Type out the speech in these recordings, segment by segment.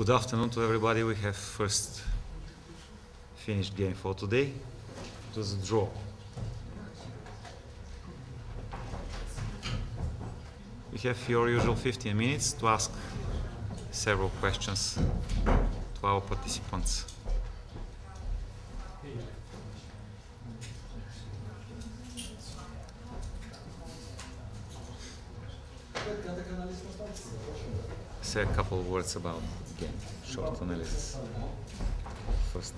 Good afternoon to everybody. We have first finished game for today. It was a draw. We have your usual 15 minutes to ask several questions to our participants. Say a couple of words about the game, short analysis. First,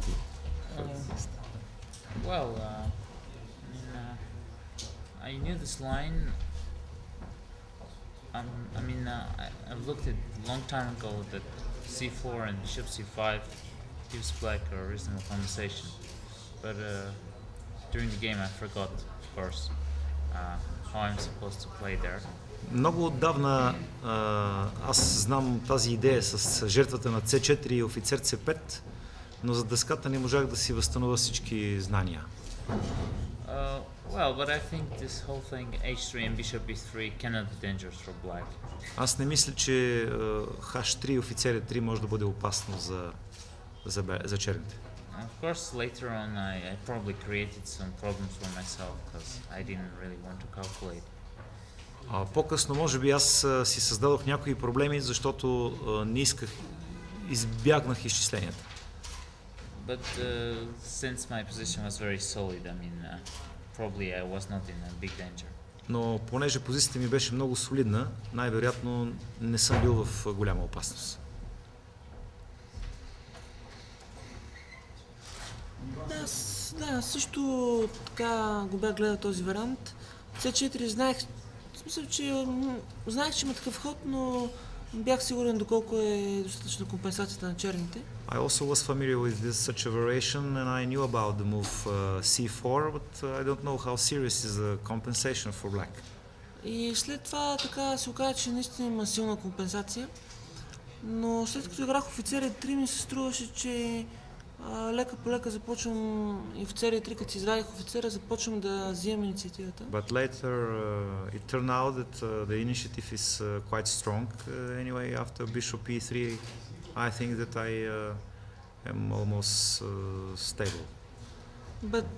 Well, I knew this line. I've looked at a long time ago that c4 and bishop c5 gives black a reasonable compensation, but during the game I forgot, of course, how I'm supposed to play there. много отдавна аз знам тази идея с жертвата на c4 и офицер c5, но за дъската не можах да си възстановя всички знания. Well, but I think this whole thing h3 and bishop e3 cannot be dangerous for black. Аз не мисля, че h3 и офицер e3 може да бъде опасно за черните. Of course, later on I probably created some problems for myself because I didn't really want to calculate. По-късно, може би, аз си създадох някои проблеми, защото не исках, избягнах изчисленията. But since my position was very solid, probably I was not in a big danger. Но понеже позицията ми беше много солидна, най-вероятно не съм бил в голяма опасност. Да, също така го бях гледал този вариант. C4 знаех, че има такъв ход, но бях сигурен доколко е достатъчна компенсацията на черните. I also was familiar with such a variation and I knew about the move c4, but I don't know how serious is the compensation for black. И след това така се оказа, че наистина има силна компенсация, но след като играх офицер e3 ми се струваше, че лека по лека започвам и офицер e3, като си извадих офицера, започвам да взимам инициативата. But later it turned out that the initiative is quite strong. Anyway, after bishop e3, I think that I am almost stable. But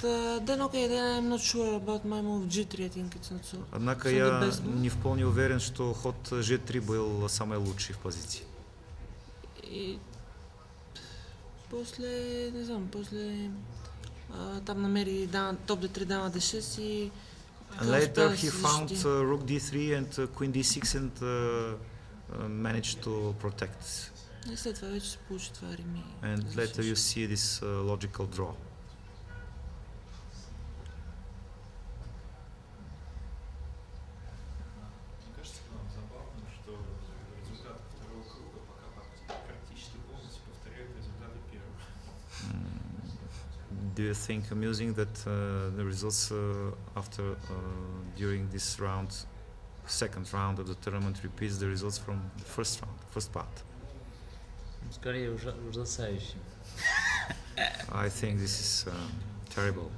then I'm not sure about my move g3. I think it's not so. Однако я не вполне уверен, что ход g3 был самый лучший в позиции. И после, не знам, там намери топ d3, дама d6 и... And later he found rook d3 and queen d6 and managed to protect. И след това вече се получи това реми. And later you see this logical draw. Do you think amusing that the results during this round, second round of the tournament, repeats the results from the first part? Скорее ужасающим. I think this is terrible.